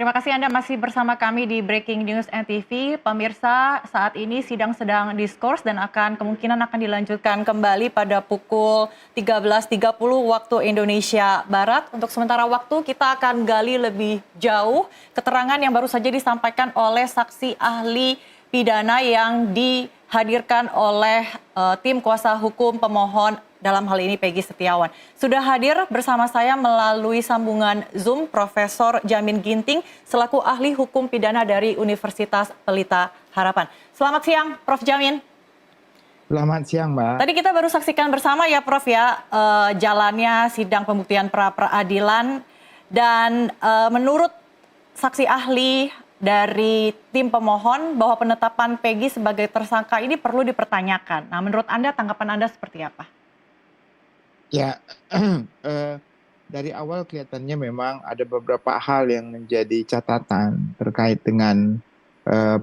Terima kasih Anda masih bersama kami di Breaking News NTV. Pemirsa, saat ini sidang sedang diskors dan kemungkinan akan dilanjutkan kembali pada pukul 13.30 waktu Indonesia Barat. Untuk sementara waktu kita akan gali lebih jauh keterangan yang baru saja disampaikan oleh saksi ahli pidana yang dihadirkan oleh tim kuasa hukum pemohon, dalam hal ini Peggy Setiawan. Sudah hadir bersama saya melalui sambungan Zoom Profesor Jamin Ginting selaku ahli hukum pidana dari Universitas Pelita Harapan. Selamat siang Prof. Jamin. Selamat siang, Mbak. Tadi kita baru saksikan bersama ya Prof ya, jalannya sidang pembuktian pra-peradilan dan menurut saksi ahli dari tim pemohon bahwa penetapan Peggy sebagai tersangka ini perlu dipertanyakan. Nah, menurut Anda tanggapan Anda seperti apa? Ya, dari awal kelihatannya memang ada beberapa hal yang menjadi catatan terkait dengan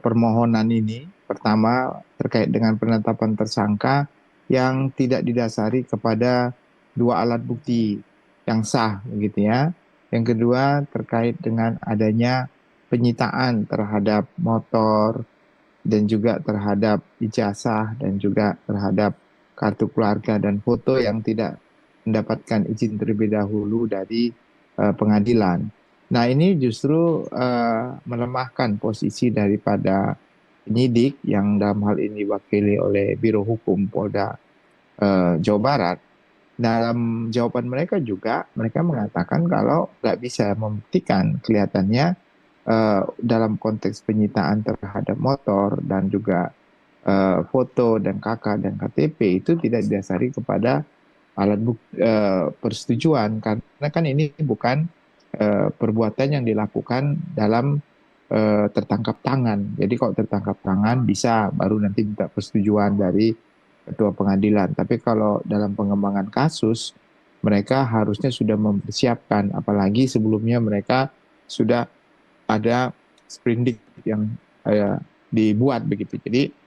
permohonan ini. Pertama, terkait dengan penetapan tersangka yang tidak didasari kepada dua alat bukti yang sah, begitu ya. Yang kedua, terkait dengan adanya penyitaan terhadap motor dan juga terhadap ijazah dan juga terhadap kartu keluarga dan foto yang tidak mendapatkan izin terlebih dahulu dari pengadilan. Nah, ini justru melemahkan posisi daripada penyidik yang dalam hal ini diwakili oleh Biro Hukum Polda Jawa Barat. Dalam jawaban mereka juga, mereka mengatakan kalau nggak bisa membuktikan, kelihatannya dalam konteks penyitaan terhadap motor dan juga foto dan KK dan KTP itu tidak didasari kepada alat bukti persetujuan, karena kan ini bukan perbuatan yang dilakukan dalam tertangkap tangan. Jadi kalau tertangkap tangan bisa baru nanti minta persetujuan dari ketua pengadilan. Tapi kalau dalam pengembangan kasus mereka harusnya sudah mempersiapkan, apalagi sebelumnya mereka sudah ada sprindik yang dibuat begitu. Jadi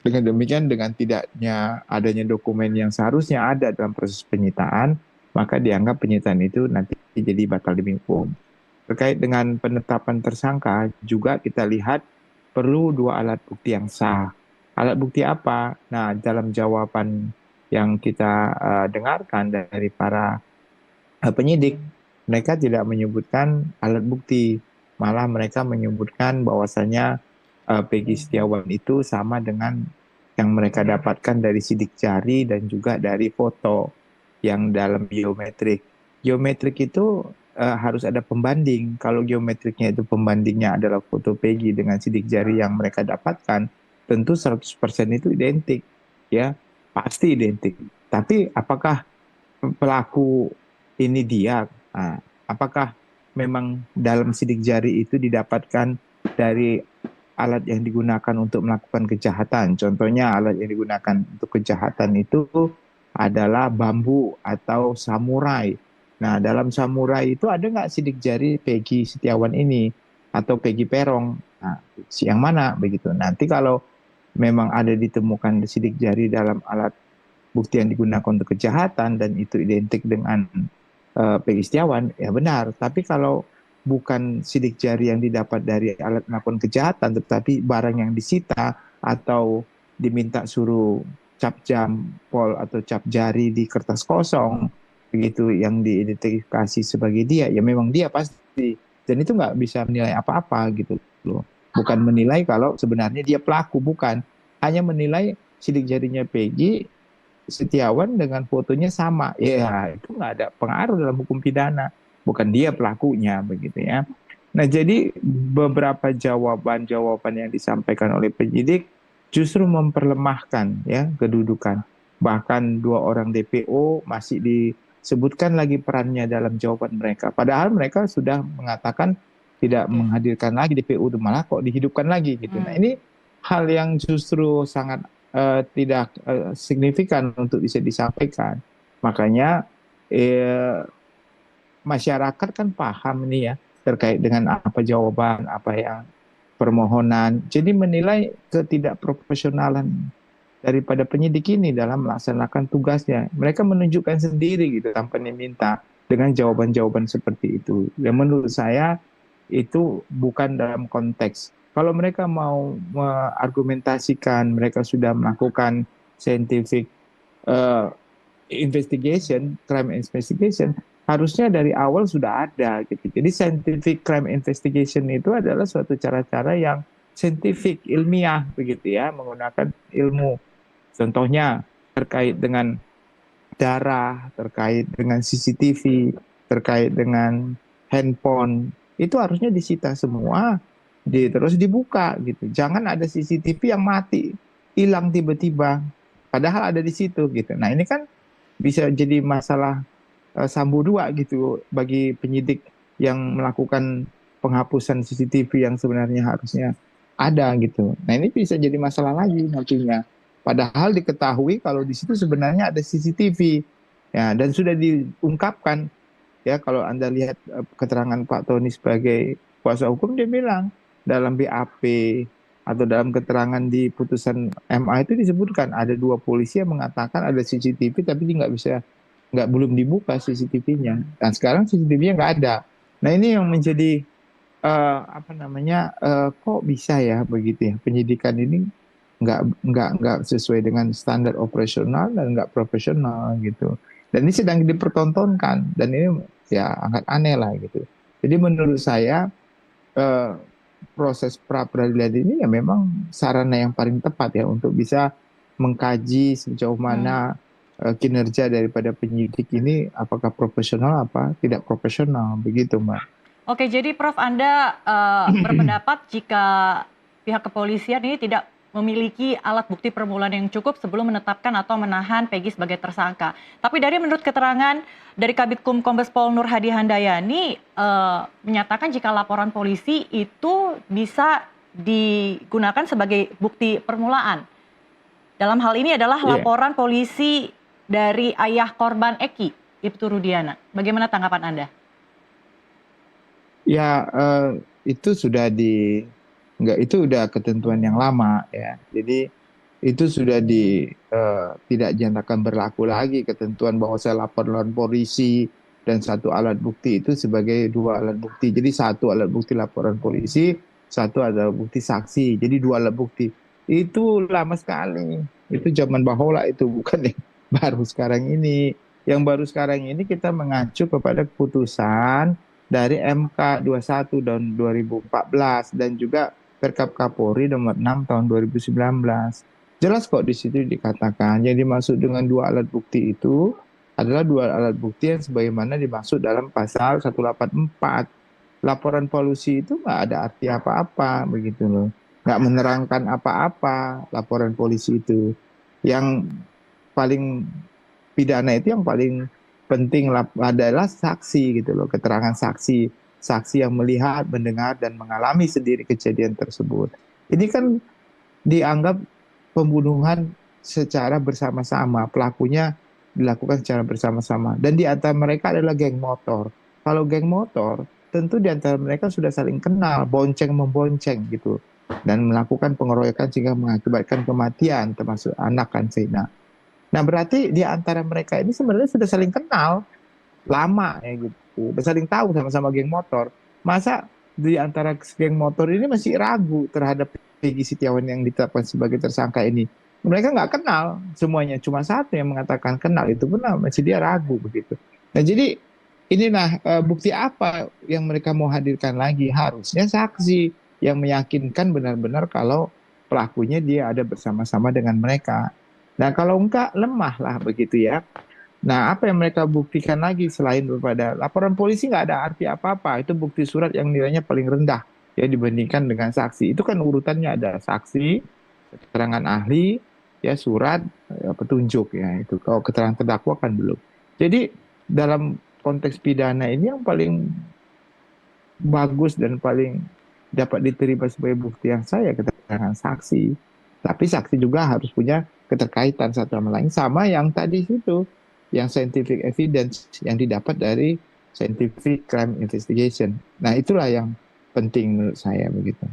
dengan demikian, dengan tidaknya adanya dokumen yang seharusnya ada dalam proses penyitaan, maka dianggap penyitaan itu nanti jadi batal demi hukum. Terkait dengan penetapan tersangka, juga kita lihat perlu dua alat bukti yang sah. Alat bukti apa? Nah, dalam jawaban yang kita dengarkan dari para penyidik, mereka tidak menyebutkan alat bukti. Malah mereka menyebutkan bahwasanya Peggy Setiawan itu sama dengan yang mereka dapatkan dari sidik jari dan juga dari foto yang dalam biometrik. Biometrik itu harus ada pembanding. Kalau geometriknya itu pembandingnya adalah foto Peggy dengan sidik jari yang mereka dapatkan, tentu 100% itu identik, ya, pasti identik. Tapi apakah pelaku ini dia? Nah, apakah memang dalam sidik jari itu didapatkan dari alat yang digunakan untuk melakukan kejahatan? Contohnya alat yang digunakan untuk kejahatan itu adalah bambu atau samurai. Nah, dalam samurai itu ada nggak sidik jari Peggy Setiawan ini atau Peggy Perong? Nah, yang mana begitu? Nanti kalau memang ada ditemukan sidik jari dalam alat bukti yang digunakan untuk kejahatan dan itu identik dengan Peggy Setiawan, ya benar. Tapi kalau bukan sidik jari yang didapat dari alat melakukan kejahatan, tetapi barang yang disita atau diminta suruh cap jempol atau cap jari di kertas kosong, begitu yang diidentifikasi sebagai dia, ya memang dia pasti. Dan itu nggak bisa menilai apa-apa gitu loh. Bukan menilai kalau sebenarnya dia pelaku, bukan. Hanya menilai sidik jarinya Peggy Setiawan dengan fotonya sama, ya itu nggak ada pengaruh dalam hukum pidana, bukan dia pelakunya begitu ya. Nah, jadi beberapa jawaban-jawaban yang disampaikan oleh penyidik justru memperlemahkan ya kedudukan. Bahkan dua orang DPO masih disebutkan lagi perannya dalam jawaban mereka. Padahal mereka sudah mengatakan tidak menghadirkan lagi DPO, malah kok dihidupkan lagi gitu. Nah, ini hal yang justru sangat tidak signifikan untuk bisa disampaikan. Makanya masyarakat kan paham nih ya terkait dengan apa jawaban, apa yang permohonan. Jadi menilai ketidakprofesionalan daripada penyidik ini dalam melaksanakan tugasnya. Mereka menunjukkan sendiri gitu tanpa diminta dengan jawaban-jawaban seperti itu. Dan menurut saya itu bukan dalam konteks. Kalau mereka mau mengargumentasikan, mereka sudah melakukan scientific uh, investigation, crime investigation, harusnya dari awal sudah ada gitu. Jadi scientific crime investigation itu adalah suatu cara-cara yang saintifik, ilmiah begitu ya, menggunakan ilmu. Contohnya terkait dengan darah, terkait dengan CCTV, terkait dengan handphone, itu harusnya disita semua, terus dibuka gitu. Jangan ada CCTV yang mati, hilang tiba-tiba, padahal ada di situ gitu. Nah ini kan bisa jadi masalah sambu dua gitu bagi penyidik yang melakukan penghapusan CCTV yang sebenarnya harusnya ada gitu. Nah ini bisa jadi masalah lagi nantinya. Padahal diketahui kalau di situ sebenarnya ada CCTV ya dan sudah diungkapkan ya kalau Anda lihat keterangan Pak Tony sebagai kuasa hukum dia bilang dalam BAP atau dalam keterangan di putusan MA itu disebutkan ada 2 polisi yang mengatakan ada CCTV tapi dia nggak belum dibuka CCTV-nya. Dan sekarang CCTV-nya nggak ada. Nah ini yang menjadi apa namanya kok bisa ya begitu ya penyidikan ini nggak sesuai dengan standar operasional dan nggak profesional gitu. Dan ini sedang dipertontonkan dan ini ya agak aneh lah gitu. Jadi menurut saya eh, proses pra peradilan ini ya memang sarana yang paling tepat ya untuk bisa mengkaji sejauh Hmm. mana kinerja daripada penyidik ini apakah profesional apa tidak profesional begitu Mbak. Oke, jadi Prof, Anda berpendapat jika pihak kepolisian ini tidak memiliki alat bukti permulaan yang cukup sebelum menetapkan atau menahan Peggy sebagai tersangka. Tapi dari menurut keterangan dari Kabitkum Kombes Pol Nur Hadi Handayani menyatakan jika laporan polisi itu bisa digunakan sebagai bukti permulaan. Dalam hal ini adalah Iya, laporan polisi dari ayah korban Eki, Ibtu Rudiana. Bagaimana tanggapan Anda? ya itu sudah nggak itu udah ketentuan yang lama ya. Jadi itu sudah tidak dinyatakan berlaku lagi ketentuan bahwa saya laporan polisi dan satu alat bukti itu sebagai 2 alat bukti. Jadi satu alat bukti laporan polisi, satu alat bukti saksi. Jadi 2 alat bukti. Itu lama sekali. Itu zaman Bahola itu bukan yang baru sekarang ini. Yang baru sekarang ini kita mengacu kepada keputusan dari MK 21 tahun 2014 dan juga Perkap Kapolri nomor 6 tahun 2019. Jelas kok di situ dikatakan yang dimaksud dengan 2 alat bukti itu adalah 2 alat bukti yang sebagaimana dimaksud dalam pasal 184. Laporan polusi itu nggak ada arti apa-apa begitu loh. Nggak menerangkan apa-apa laporan polisi itu. Yang paling pidana itu yang paling penting adalah saksi gitu loh, keterangan saksi, saksi yang melihat, mendengar dan mengalami sendiri kejadian tersebut. Ini kan dianggap pembunuhan secara bersama-sama, pelakunya dilakukan secara bersama-sama dan di antara mereka adalah geng motor. Kalau geng motor, tentu di antara mereka sudah saling kenal, bonceng membonceng gitu dan melakukan pengeroyokan sehingga mengakibatkan kematian termasuk anak kan Sena. Nah, berarti di antara mereka ini sebenarnya sudah saling kenal lama ya gitu. Udah saling tahu sama-sama geng motor. Masa di antara geng motor ini masih ragu terhadap Peggy Setiawan yang ditetapkan sebagai tersangka ini? Mereka nggak kenal semuanya, cuma satu yang mengatakan kenal itu pun masih dia ragu begitu. Nah, jadi inilah bukti apa yang mereka mau hadirkan lagi? Harusnya saksi yang meyakinkan benar-benar kalau pelakunya dia ada bersama-sama dengan mereka. Nah, kalau enggak lemah lah begitu ya. Nah, apa yang mereka buktikan lagi selain daripada laporan polisi nggak ada arti apa-apa. Itu bukti surat yang nilainya paling rendah ya dibandingkan dengan saksi. Itu kan urutannya ada saksi, keterangan ahli, ya surat, ya, petunjuk ya itu. Kalau keterangan terdakwa kan belum. Jadi dalam konteks pidana ini yang paling bagus dan paling dapat diterima sebagai bukti yang saya keterangan saksi. Tapi saksi juga harus punya keterkaitan satu sama lain sama yang tadi itu, yang scientific evidence yang didapat dari scientific crime investigation. Nah, itulah yang penting menurut saya begitu.